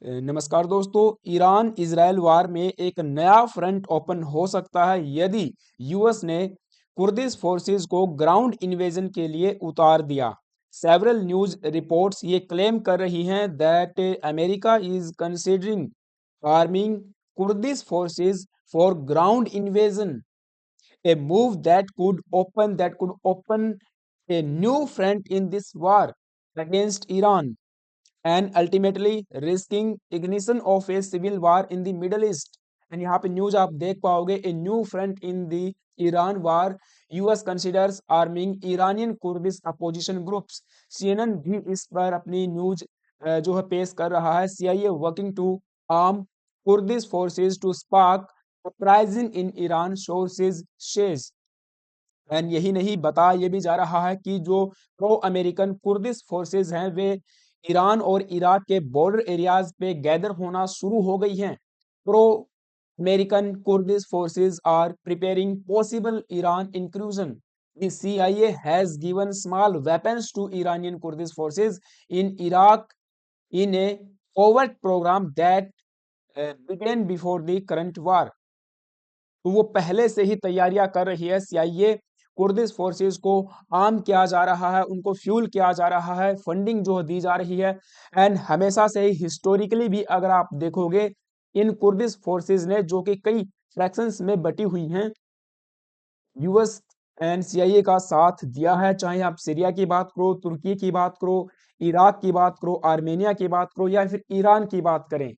नमस्कार दोस्तों। Iran Israel वार में एक नया फ्रंट ओपन हो सकता है यदि यूएस ने कुर्दिश फोर्सेस को ग्राउंड इन्वेजन के लिए उतार दिया। सेवरल न्यूज रिपोर्ट्स ये क्लेम कर रही हैं that America is considering arming Kurdish forces for ground invasion, a move that could open a new front in this war against Iran and ultimately risking ignition of a civil war in the Middle East। And यहाँ पे news आप देख पाओगे, a new front in the Iran war, US considers arming Iranian Kurdish opposition groups. CNN भी इस पर अपनी news जो है पेश कर रहा है। CIA working to arm Kurdish forces to spark uprising in Iran, sources says. And यही नहीं, बता ये भी जा रहा है कि जो प्रो अमेरिकन कुर्दिश फोर्सेस हैं वे ईरान और इराक के बॉर्डर एरियाज पे गैदर होना शुरू हो गई हैं। Pro American Kurdish forces are preparing possible Iran inclusion. The CIA has given small weapons to Iranian Kurdish forces in Iraq in a covert program that began before the current war। तो वो पहले से ही तैयारियां कर रही है। CIA Kurdish forces को arm किया जा रहा है, उनको फ्यूल किया जा रहा है, फंडिंग जो दी जा रही है। एंड हमेशा से ही हिस्टोरिकली भी अगर आप देखोगे, इन कुर्दिश फोर्सेस ने जो कि कई फ्रैक्शंस में बटी हुई हैं, यूएस एंड सीआईए का साथ दिया है। चाहे आप सीरिया की बात करो, तुर्की की बात करो, इराक की बात करो, आर्मेनिया की बात करो, या फिर ईरान की बात करें।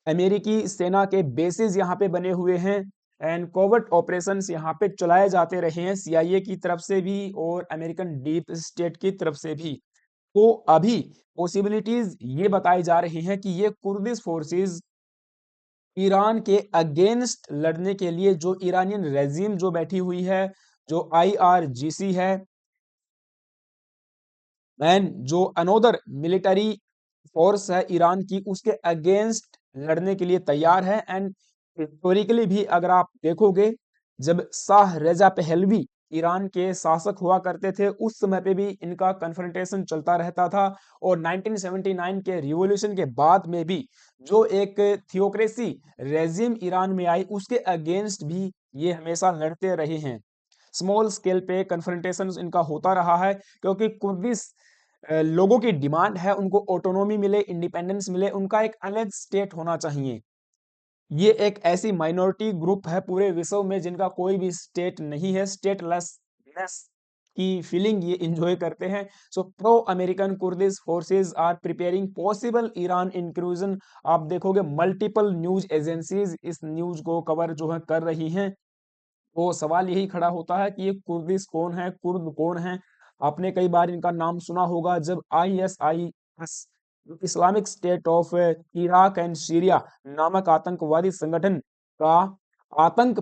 अमेरिकी सेना के बेसिस यहाँ पे बने हुए हैं एंड कोवर्ट ऑपरेशंस यहाँ पे चलाए जाते रहे हैं, सीआईए की तरफ से भी और अमेरिकन डीप स्टेट की तरफ से भी। तो अभी पॉसिबिलिटीज ये बताई जा रही हैं कि ये कुर्दिश फोर्सेस ईरान के अगेंस्ट लड़ने के लिए, जो ईरानियन रेजिम जो बैठी हुई है, जो आईआरजीसी है एंड जो अनोदर मिलिट्री फोर्स है ईरान की, उसके अगेंस्ट लड़ने के लिए तैयार है। एंड हिस्टोरिकली भी अगर आप देखोगे, जब शाह रजा पहलवी ईरान के शासक हुआ करते थे, उस समय पे भी इनका कन्फ्रंटेशन चलता रहता था। और 1979 के रिवॉल्यूशन के बाद में भी जो एक थियोक्रेसी रेजिम ईरान में आई, उसके अगेंस्ट भी ये हमेशा लड़ते रहे हैं। स्मॉल स्केल पे कन्फ्रंटेशन इनका होता रहा है, क्योंकि कुर्दिश लोगों की डिमांड है उनको ऑटोनॉमी मिले, इंडिपेंडेंस मिले, उनका एक अलग स्टेट होना चाहिए। ये एक ऐसी माइनॉरिटी ग्रुप है पूरे विश्व में जिनका कोई भी स्टेट नहीं है, स्टेटलेसनेस की फीलिंग ये इंजॉय करते हैं। So pro American Kurdish forces are preparing possible Iran inclusion. आप देखोगे मल्टीपल न्यूज एजेंसीज इस न्यूज को कवर जो है कर रही हैं। तो सवाल यही खड़ा होता है कि ये कुर्दिश कौन है, कुर्द कौन है। आपने कई बार इनका नाम सुना होगा, जब ISIS, Islamic state of Iraq and Syria नामक आतंकवादी संगठन का आतंक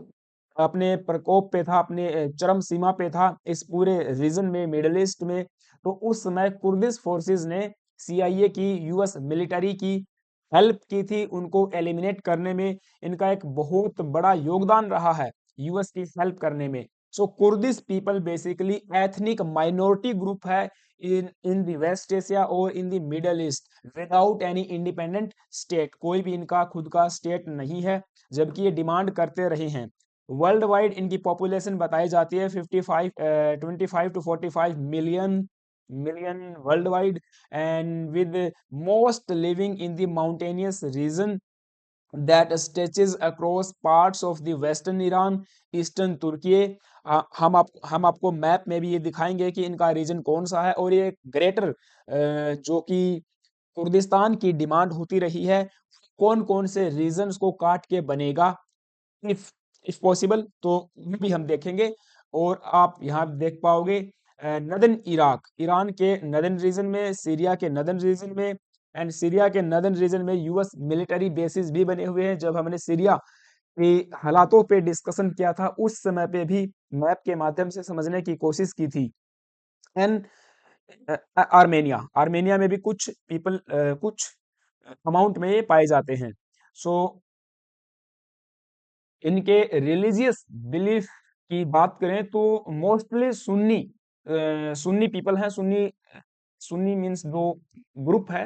अपने प्रकोप पे था, अपने चरम सीमा पे था इस पूरे रीजन में, मिडल ईस्ट में। तो उस समय कुर्दिश फोर्सेस ने सीआईए की, यूएस मिलिट्री की हेल्प की थी उनको एलिमिनेट करने में। इनका एक बहुत बड़ा योगदान रहा है यूएस की हेल्प करने में। So Kurdish people basically ethnic minority group है इन द वेस्ट एशिया और in the Middle East, without any independent state. कोई भी इनका खुद का स्टेट नहीं है, जबकि ये डिमांड करते रहे हैं। वर्ल्ड वाइड इनकी पॉपुलेशन बताई जाती है 25 to 45 million worldwide, and with most living in the mountainous region that stretches across parts of the western Iran, eastern Turkey. हम आपको मैप में भी ये दिखाएंगे कि इनका रीजन कौन सा है। और ये ग्रेटर जो कि कुर्दिस्तान की डिमांड होती रही है, कौन कौन से रीजन्स को काट के बनेगा, इफ इफ पॉसिबल, तो ये भी हम देखेंगे। और आप यहाँ देख पाओगे नदन इराक, ईरान के नदन रीजन में, सीरिया के नदन रीजन में, एंड सीरिया के नदन रीजन में यूएस मिलिट्री बेसिस भी बने हुए हैं। जब हमने सीरिया के हालातों पे डिस्कशन किया था, उस समय पे भी मैप के माध्यम से समझने की कोशिश की थी। एंड आर्मेनिया, आर्मेनिया में भी कुछ पीपल कुछ अमाउंट में ये पाए जाते हैं। सो इनके रिलीजियस बिलीफ की बात करें तो मोस्टली सुन्नी सुन्नी पीपल हैं, सुन्नी सुन्नी मीन्स दो ग्रुप है,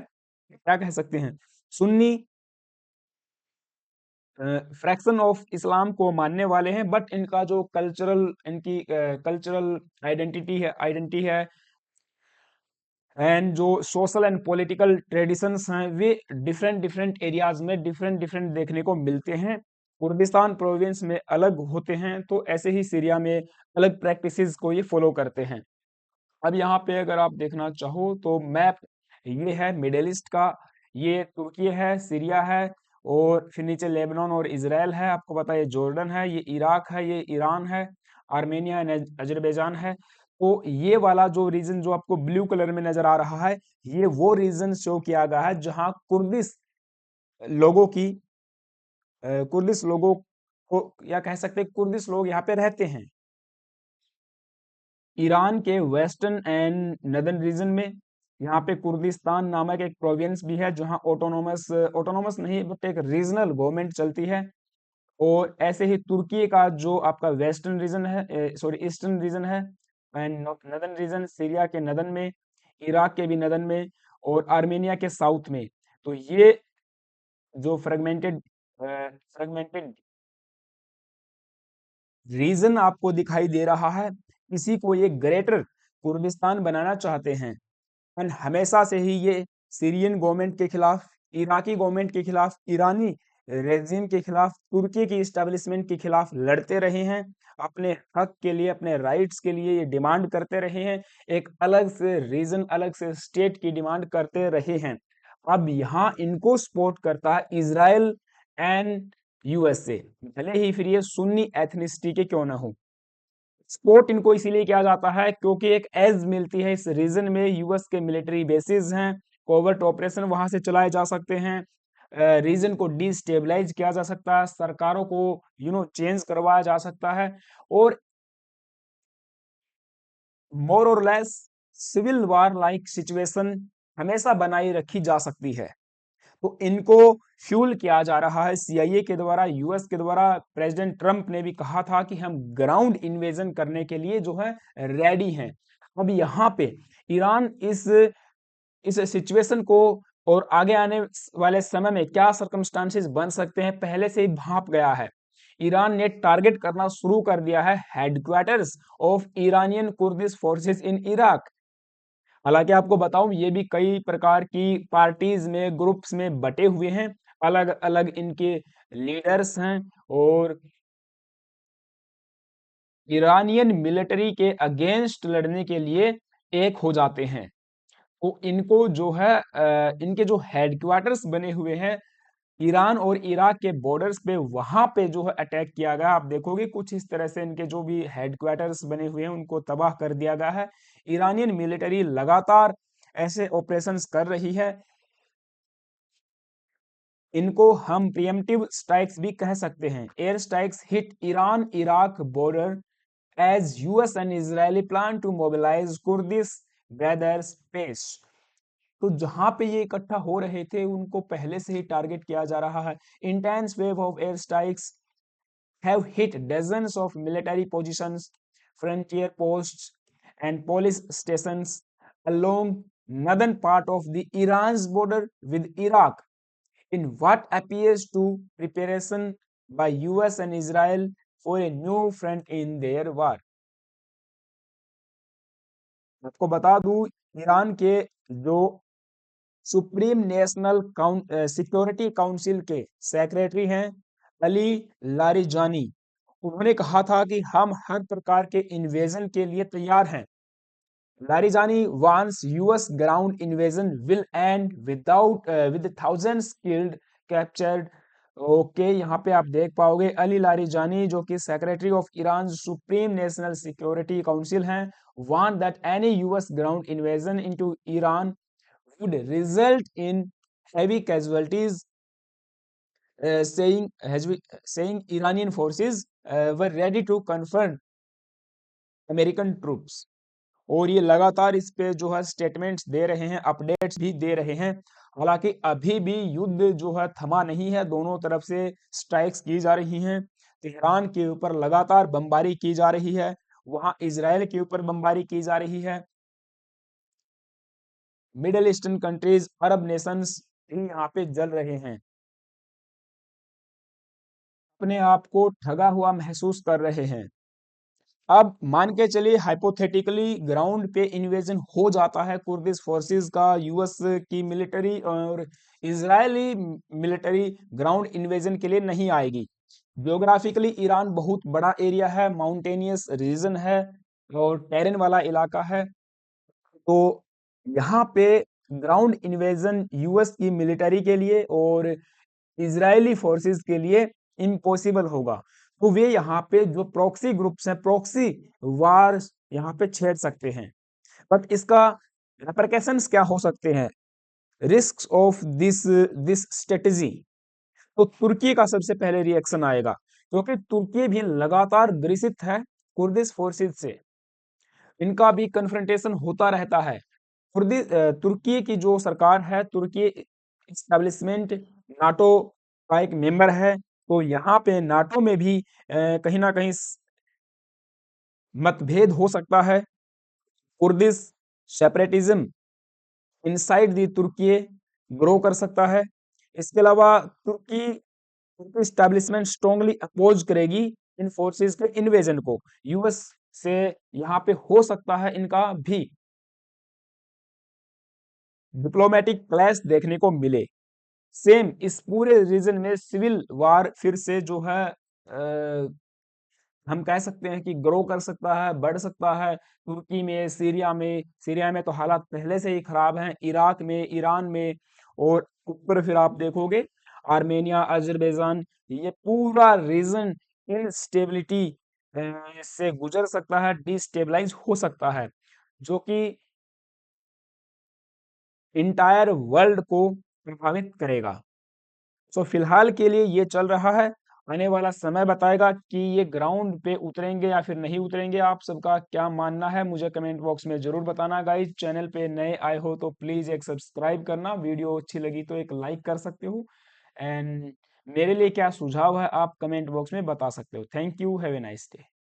क्या कह सकते हैं, सुन्नी फ्रैक्शन ऑफ इस्लाम को मानने वाले हैं, बट इनका जो इनकी कल्चरल आइडेंटिटी है एंड जो सोशल एंड पॉलिटिकल ट्रेडिशंस हैं वे डिफरेंट डिफरेंट एरियाज में डिफरेंट डिफरेंट देखने को मिलते हैं। कुर्दिस्तान प्रोविंस में अलग होते हैं, तो ऐसे ही सीरिया में अलग प्रैक्टिसेस को ये फॉलो करते हैं। अब यहाँ पे अगर आप देखना चाहो तो मैप ये है मिडिल ईस्ट का, ये तुर्की है, सीरिया है, और फिर नीचे लेबनान और इजराइल है, आपको पता है ये जॉर्डन है, ये इराक है, ये ईरान है, आर्मेनिया एंड अजरबैजान है। तो ये वाला जो रीजन जो आपको ब्लू कलर में नजर आ रहा है, ये वो रीजन शो किया गया है जहां लोगों की कुर्दिश लोगों को, या कह सकते हैं कुर्दिश लोग यहाँ पे रहते हैं। ईरान के वेस्टर्न एंड नदर्न रीजन में यहाँ पे कुर्दिस्तान नामक एक प्रोविंस भी है जहाँ ऑटोनोमस ऑटोनोमस नहीं बट एक रीजनल गवर्नमेंट चलती है। और ऐसे ही तुर्की का जो आपका वेस्टर्न रीजन है, सॉरी ईस्टर्न रीजन है, एंड नदर्न रीजन सीरिया के नदन में, इराक के भी नदन में, और आर्मेनिया के साउथ में। तो ये जो फ्रेगमेंटेड रीजन आपको दिखाई दे रहा है, इसी को ये ग्रेटर कुर्दिस्तान बनाना चाहते हैं। एंड हमेशा से ही ये सीरियन गवर्नमेंट के खिलाफ, इराकी गवर्नमेंट के खिलाफ, ईरानी रेजिम के खिलाफ, तुर्की की इस्टेब्लिशमेंट के खिलाफ लड़ते रहे हैं। अपने हक के लिए, अपने राइट्स के लिए ये डिमांड करते रहे हैं। एक अलग से रीजन, अलग से स्टेट की डिमांड करते रहे हैं। अब यहाँ इनको सपोर्ट करता है इजराइल एंड यूएसए, भले ही फिर ये सुन्नी एथनिसिटी के क्यों ना हो। सपोर्ट इनको इसीलिए किया जाता है क्योंकि एक एज मिलती है, इस रीजन में यूएस के मिलिट्री बेसिस हैं, कोवर्ट ऑपरेशन वहां से चलाए जा सकते हैं, रीजन को डिस्टेबलाइज किया जा सकता है, सरकारों को चेंज करवाया जा सकता है, और मोर और less civil war like situation हमेशा बनाई रखी जा सकती है। तो इनको फ्यूल किया जा रहा है सीआईए के द्वारा, यूएस के द्वारा। प्रेसिडेंट ट्रंप ने भी कहा था कि हम ग्राउंड इन्वेजन करने के लिए जो है रेडी हैं। अब यहाँ पे ईरान इस सिचुएशन को, और आगे आने वाले समय में क्या सर्कमस्टांसेस बन सकते हैं, पहले से ही भांप गया है। ईरान ने टारगेट करना शुरू कर दिया है headquarters of Iranian Kurdish forces in Iraq. हालांकि आपको बताऊं ये भी कई प्रकार की पार्टीज में, ग्रुप्स में बटे हुए हैं, अलग अलग इनके लीडर्स हैं, और ईरानियन मिलिट्री के अगेंस्ट लड़ने के लिए एक हो जाते हैं। तो इनको जो है इनके जो हेडक्वार्टर्स बने हुए हैं ईरान और इराक के बॉर्डर्स पे, वहां पे जो है अटैक किया गया। आप देखोगे कुछ इस तरह से इनके जो भी हेडक्वार्टर्स बने हुए हैं उनको तबाह कर दिया गया है। ईरानियन मिलिट्री लगातार ऐसे ऑपरेशंस कर रही है। इनको हम प्रिएम्प्टिव स्ट्राइक्स भी कह सकते हैं। Air strikes hit Iran Iraq border as US and Israeli plan to mobilize Kurdish gather space। तो जहां पे ये इकट्ठा हो रहे थे उनको पहले से ही टारगेट किया जा रहा है। Intense wave of air strikes have hit dozens of military positions, frontier posts, and police stations along northern part of the Iran's border with Iraq in what appears to preparation by US and Israel for a new front in their war। आपको बता दूं Iran के जो supreme national security council के secretary हैं Ali Larijani, उन्होंने कहा था कि हम हर प्रकार के इन्वेजन के लिए तैयार हैं। Larijani warns US ground invasion will end with thousands killed captured. Okay, यहाँ पे आप देख पाओगे अली लारिजानी जो कि secretary of Iran supreme national security council हैं, warned that any US ground invasion into Iran would result in heavy casualties, saying Iranian forces were ready to confront American troops. और ये लगातार इस पे जो है स्टेटमेंट्स दे रहे हैं, अपडेट्स भी दे रहे हैं। हालांकि अभी भी युद्ध जो है थमा नहीं है, दोनों तरफ से स्ट्राइक्स की जा रही हैं। तेहरान के ऊपर लगातार बमबारी की जा रही है, वहां इजराइल के ऊपर बमबारी की जा रही है। मिडल ईस्टर्न कंट्रीज, अरब नेशंस भी यहाँ पे जल रहे हैं, अपने आप को ठगा हुआ महसूस कर रहे हैं। अब मान के चलिए हाइपोथेटिकली ग्राउंड पे इन्वेजन हो जाता है कुर्दिश फोर्सेस का, यूएस की मिलिट्री और इजरायली मिलिट्री ग्राउंड इन्वेजन के लिए नहीं आएगी। ज्योग्राफिकली ईरान बहुत बड़ा एरिया है, माउंटेनियस रीजन है और टेरेन वाला इलाका है, तो यहाँ पे ग्राउंड इन्वेजन यूएस की मिलिट्री के लिए और इजरायली फोर्सेस के लिए इम्पॉसिबल होगा। तो वे यहाँ पे जो प्रॉक्सी ग्रुप्स हैं, प्रॉक्सी वार यहाँ पे छेड़ सकते हैं। बट इसका रेपरकशंस क्या हो सकते हैं, risk of this this strategy? तो तुर्की का सबसे पहले रिएक्शन आएगा, क्योंकि तुर्की भी लगातार ग्रसित है कुर्दिश फोर्सेस से, इनका भी कन्फ्रंटेशन होता रहता है। तुर्की की जो सरकार है, तुर्की एस्टेब्लिशमेंट नाटो का एक मेंबर है, तो यहाँ पे नाटो में भी कहीं ना कहीं मतभेद हो सकता है। Kurdish separatism inside the Turkey grow कर सकता है। इसके अलावा तुर्की एस्टेब्लिशमेंट स्ट्रांगली अपोज करेगी इन फोर्सेस के इन्वेजन को, यूएस से यहाँ पे हो सकता है इनका भी डिप्लोमेटिक क्लैश देखने को मिले। सेम इस पूरे रीजन में सिविल वार फिर से जो है हम कह सकते हैं कि ग्रो कर सकता है, बढ़ सकता है। तुर्की में, सीरिया में तो हालात पहले से ही खराब हैं, इराक में, ईरान में, और ऊपर फिर आप देखोगे आर्मेनिया, अजरबैजान, ये पूरा रीजन इंस्टेबिलिटी से गुजर सकता है, डिस्टेबलाइज हो सकता है, जो कि इंटायर वर्ल्ड को प्रभावित करेगा। सो फिलहाल के लिए ये चल रहा है, आने वाला समय बताएगा कि ये ग्राउंड पे उतरेंगे या फिर नहीं उतरेंगे। आप सबका क्या मानना है मुझे कमेंट बॉक्स में जरूर बताना गाइज। चैनल पे नए आए हो तो प्लीज एक सब्सक्राइब करना, वीडियो अच्छी लगी तो एक लाइक कर सकते हो, एंड मेरे लिए क्या सुझाव है आप कमेंट बॉक्स में बता सकते हो। Thank you, have a nice day.